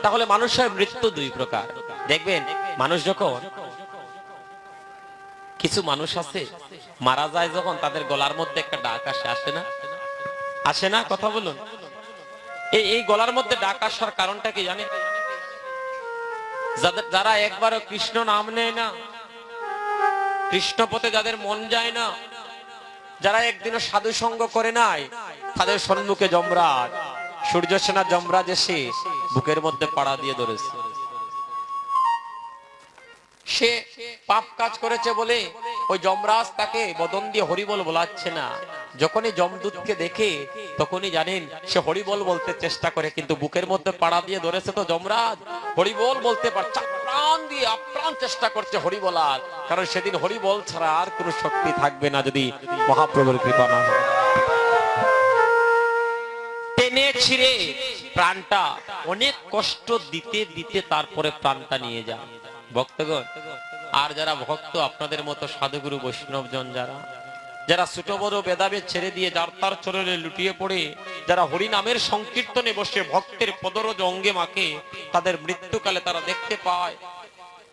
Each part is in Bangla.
তাহলে মানুষের মৃত্যু দুই প্রকার। দেখবেন মানুষ যখন, কিছু মানুষ আছে মারা যায় যখন তাদের গলার মধ্যে একটা ডাক আসে, আসে না? আসে না? কথা বলুন। এই গলার মধ্যে ডাক আসার কারণটা কি জানেন? যারা একবারও কৃষ্ণ নাম নেয় না, কৃষ্ণ পথে যাদের মন যায় না, যারা একদিনও সাধু সঙ্গ করে নাই, তাদের সম্মুখে যমরাজ, সূর্য সেনা যমরাজ এসে বুকের মধ্যে পাড়া দিয়ে ধরেছে। সে পাপ কাজ করেছে বলে ওই যমরাজ তাকে বদন দিয়ে হরিবল বলাচ্ছে না। যখনই যমদূতকে দেখে তখনই জানেন সে হরিবল বলতে চেষ্টা করে, কিন্তু বুকের মধ্যে পাড়া দিয়ে ধরেছে তো যমরাজ হরিবল বলতে পারছে, প্রাণ দিয়ে আপ্রাণ চেষ্টা করছে হরি বলার, কারণ সেদিন হরিবল ছাড়া আর কোনো শক্তি থাকবে না যদি মহাপ্রভুর কৃপা না হয়। টেনে ছিঁড়ে প্রাণটা অনেক কষ্ট দিতে দিতে তারপরে প্রাণটা নিয়ে যায় ভক্তগণ। আর যারা ভক্ত আপনাদের মতো সাধুগুরু বৈষ্ণবজন, যারা ছোট বড় ভেদাভেদ ছেড়ে দিয়ে যার তার চরণে লুটিয়ে পড়ে, যারা হরি নামের সংকীর্তনে বসে ভক্তের পদরজ অঙ্গে মাকে, তাদের মৃত্যুকালে তারা দেখতে পায়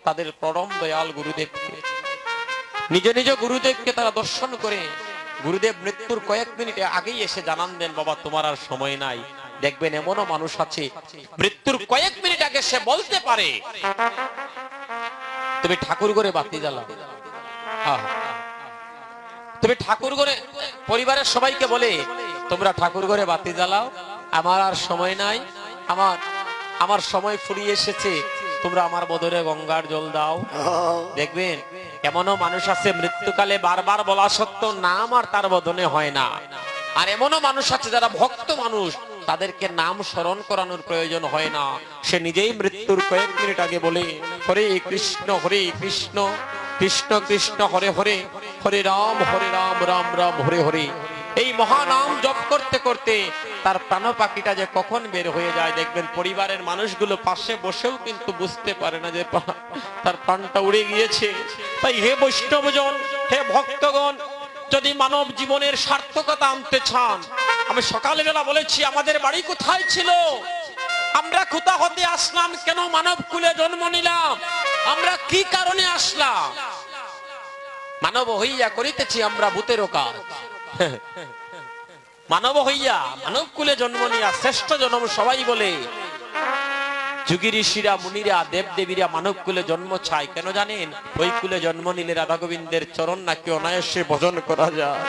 তাদের পরম দয়াল গুরুদেবকে। নিজ নিজ গুরুদেবকে তারা দর্শন করে গুরুদেব মৃত্যুর কয়েক মিনিটে আগেই এসে জানান দেন, বাবা তোমার আর সময় নাই। দেখবেন এমনও মানুষ আছে মৃত্যুর কয়েক মিনিট আগে সে বলতে পারে, তুমি ঠাকুর ঘরে বাতি জ্বালাও। তুমি ঠাকুর ঘরে পরিবারের সবাইকে বলে তোমরা ঠাকুর ঘরে বাতি জ্বালাও, আমার আর সময় নাই, আমার সময় ফুরিয়ে এসেছে, তোমরা আমার বদলে গঙ্গার জল দাও। দেখবেন এমনও মানুষ আছে মৃত্যুকালে বারবার বলা সত্ত্বেও নাম আর তার বদনে হয় না। আর এমনও মানুষ আছে যারা ভক্ত মানুষ, তাদেরকে নাম স্মরণ করানোর প্রয়োজন হয় না, সে নিজেই মৃত্যুর কয়েক মিনিট আগে বলে হরে কৃষ্ণ কৃষ্ণ কৃষ্ণ হরে হরে, হরে রাম রাম রাম হরে হরে। এই মহানাম জপ করতে করতে তার প্রাণ পাখিটা যে কখন বের হয়ে যায়, দেখবেন পরিবারের মানুষগুলো পাশে বসেও কিন্তু বুঝতে পারে না যে তার প্রাণটা উড়ে গিয়েছে। তাই হে বৈষ্ণবজন, হে ভক্তগণ, যদি মানব জীবনের সার্থকতা আনতে চান, আমি সকালবেলা বলেছি আমাদের বাড়ি কোথায় ছিল, আমরা কোথা হতে আসলাম, কেন মানব কুলে জন্ম নিলাম, আমরা কি কারণে আসলাম। মানব হইয়া করিতেছি আমরা ভূতেরও কাজ। মানব হইয়া মানব কুলে জন্ম নিয়া শ্রেষ্ঠ জন্ম সবাই বলে। যুগী ঋষিরা মুনিরা দেব দেবীরা মানব কুলে জন্ম চায়, কেন জানেন? ওই কুলে জন্ম নিলে রাধা গোবিন্দের চরণ নাকি অনায়াসে ভজন করা যায়।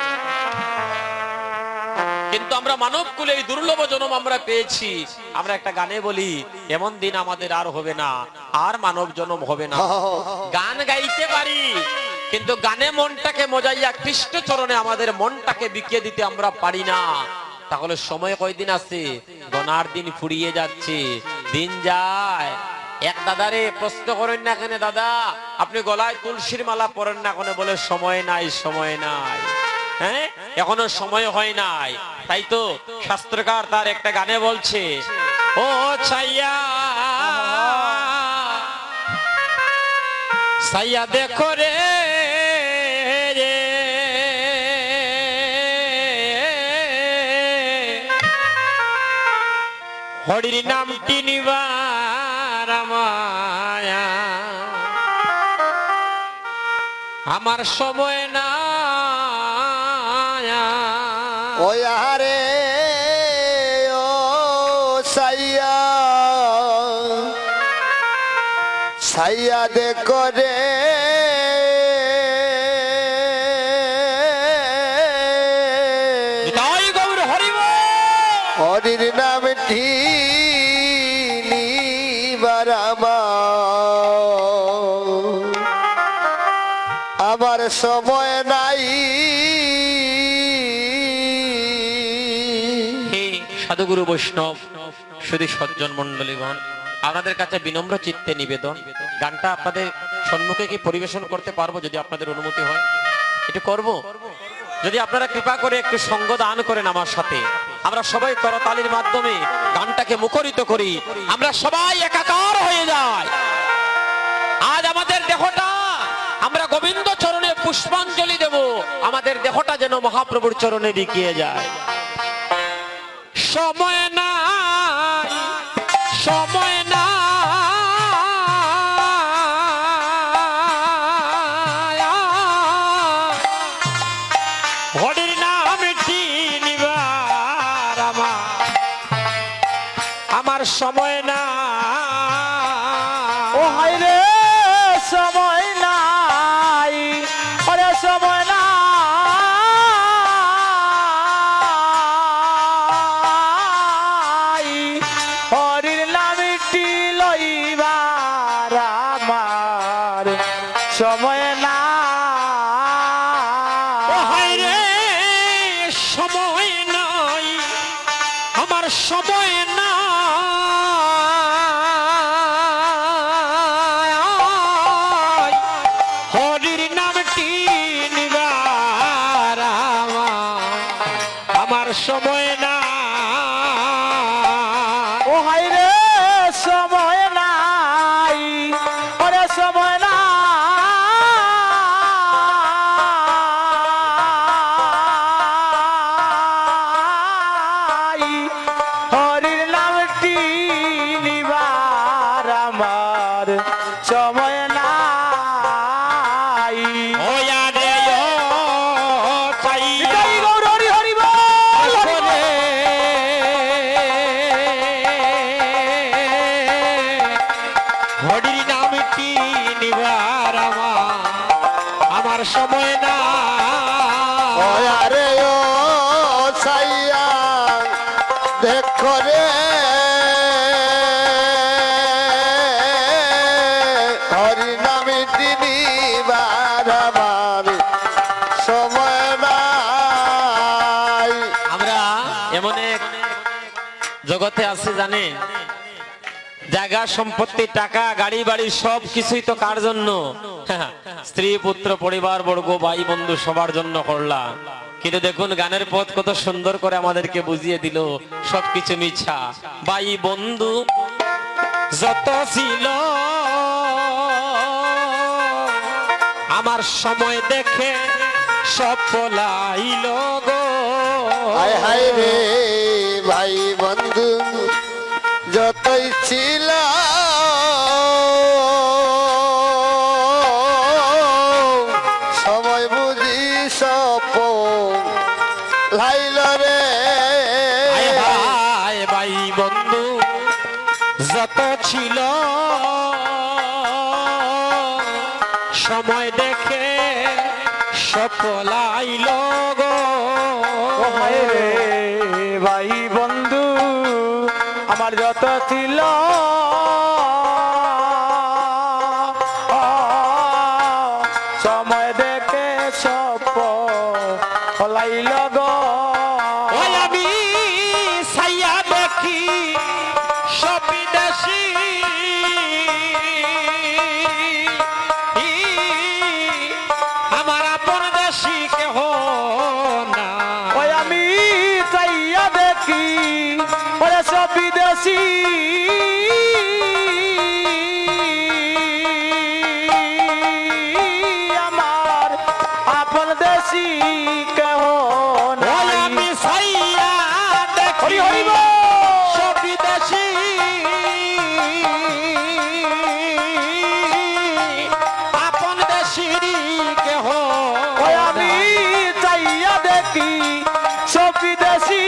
কিন্তু আমরা মানব কুলে এই দুর্লভ জন্ম আমরা পেয়েছি। আমরা একটা গানে বলি, এমন দিন আমাদের আর হবে না, আর মানব জন্ম হবে না। গান গাইতে পারি, কিন্তু গানে মনটাকে মজাইয়া কৃষ্ণ চরণে আমাদের মনটাকে বিকিয়ে দিতে আমরা পারি না। তাহলে সময় কয়দিন আছে? গনার দিন ফুরিয়ে যাচ্ছে, দিন যায়। এক দাদারে প্রশ্ন করেন না, কেন দাদা আপনি গলায় তুলসীর মালা পরেন না কেন? বলে সময় নাই, সময় নাই। হ্যাঁ, এখনো সময় হয় নাই। তাই তো শাস্ত্রকার তার একটা গানে বলছে, ও ছাইয়া ছাইয়া দেখো রে, হরির নামটি নিবার মায়া, আমার সময় না। ওই আরে ও সাইয়া সাইয়া দেখো রে, হরির নামটি নিবার আমার সময় নাই। সাধুগুরু বৈষ্ণব শুধু সজ্জন মন্ডলীগণ, আপনাদের কাছে বিনম্র চিত্তে নিবেদন, গানটা আপনাদের সম্মুখে কি পরিবেশন করতে পারবো? যদি আপনাদের অনুমতি হয় এটা করব। যদি আপনারা কৃপা করে একটু সঙ্গ দান করেন আমার সাথে, আমরা সবাই করতালির মাধ্যমে গানটাকে মুখরিত করি, আমরা সবাই একাকার হয়ে যাই। আজ আমাদের দেহটা আমরা গোবিন্দ চরণে পুষ্পাঞ্জলি দেব, আমাদের দেহটা যেন মহাপ্রভুর চরণে বিকিয়ে যায়। সময় নাই, সময় নাই। সময় না ও হাই রে সময় নাই ওরে সময় নাই হরির নামটি লইবার আমার সময় না ও হায় রে সময় নাই আমার সময় না হরির নামটি নিবার আমার সময় না ও হাই রে সময় নাই ওরে সময় নাই হরির নামটি নিবার আমার সময় নাই ও আরে ও চাইয়া জয় গৌর হরি হরি বল হরি বল। হরির নামটি নিবার আমার সময় না আরে ও সাইয়া দেখো রে হরি নামে তিনি বারবার সময় নাই। আমরা এমন এক জগতে আছি জানেন, জায়গা সম্পত্তি টাকা গাড়ি বাড়ি সব কিছুই তো কার জন্য? স্ত্রী পুত্র পরিবার বর্গ ভাই বন্ধু সবার জন্য করলাম, কিন্তু দেখুন গানের পথ কত সুন্দর করে আমাদেরকে বুঝিয়ে দিল সবকিছু মিছা। ভাই বন্ধু যত ছিল আমার সময় দেখে সব পলাইল গো। হায় হায় রে ভাই বন্ধু যতই ছিল সময় বুঝি সপ লাইল রে। হায় হায় ভাই বন্ধু যত ছিল সময় দেখে সফলাইল গো। ও হায় রে ভাই বন্ধু আমার যত ছিল সময় দেখে সব হলাইল গো। ওই আমি সাইয়া দেখি সবই দেশি আমার আপন দেশি কেহ না। ওই আমি চাইয়া দেখি ওরে সব বিদেশি আমার আপন দেশি কেহ ওই নাই। আমি সাইয়া হরি দেখি হরি বল। সবই দেশি আপন দেশি কেহ ওই আমি চাইয়া দেখি সব বিদেশি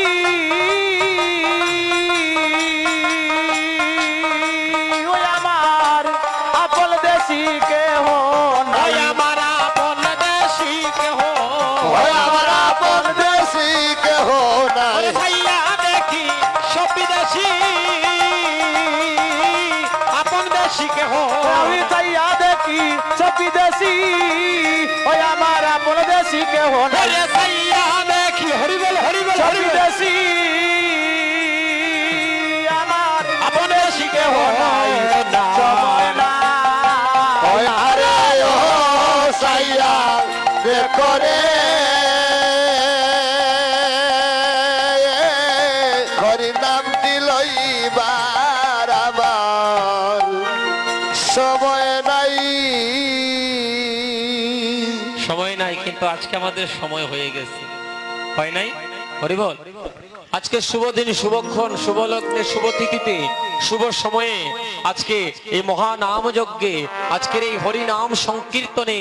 ওই আমার আপন দেশি কেহ ওই নাই। আমার আপন দেশি কেহ ওই আমার আপন দেশি কেহ নাই। ওরে সাইয়া দেখি সবই দেশি আপন দেশি কেহ আমি চাইয়া দেখি সব বিদেশি ওই আমার আপন দেশি কেহ নাই। ওরে সাইয়া দেখি হরিবল হরিবল সব হরিবল বিদেশি আমার আপন দেশি কেহ নাই সময় না ওই আরে ও সাইয়া দেখো রে হরি নামটি লইবার আমার সময় নাই। সময় নাই, কিন্তু আজকে আমাদের সময় হয়ে গেছে, হয় নাই? হরিবল। আজকে শুভ দিন, শুভক্ষণ, শুভ লগ্নে, শুভ তিথিতে, শুভ সময়ে, আজকে এই মহানাম যজ্ঞে, আজকের এই হরিনাম সংকীর্তনে,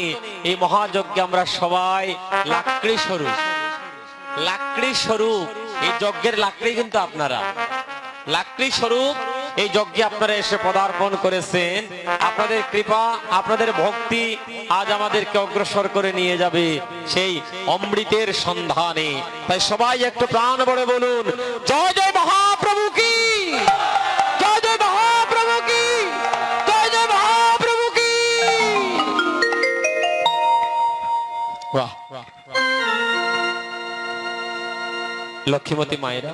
এই মহাযজ্ঞে আমরা সবাই লাকড়ি স্বরূপ, লাকড়ি স্বরূপ, এই যজ্ঞের লাকড়ি কিন্তু আপনারা লাকড়ি স্বরূপ এই যজ্ঞে আপনারা এসে পদার্পণ করেছেন, আপনাদের কৃপা, আপনাদের ভক্তি আজ আমাদেরকে অগ্রসর করে নিয়ে যাবে সেই অমৃতের সন্ধানে। তাই সবাই একটু প্রাণ ভরে বলুন, জয় জয় মহাপ্রভু কি, জয় জয় মহাপ্রভু কি, জয় জয় মহাপ্রভু কি। বাহ, লক্ষ্মীমতী মায়েরা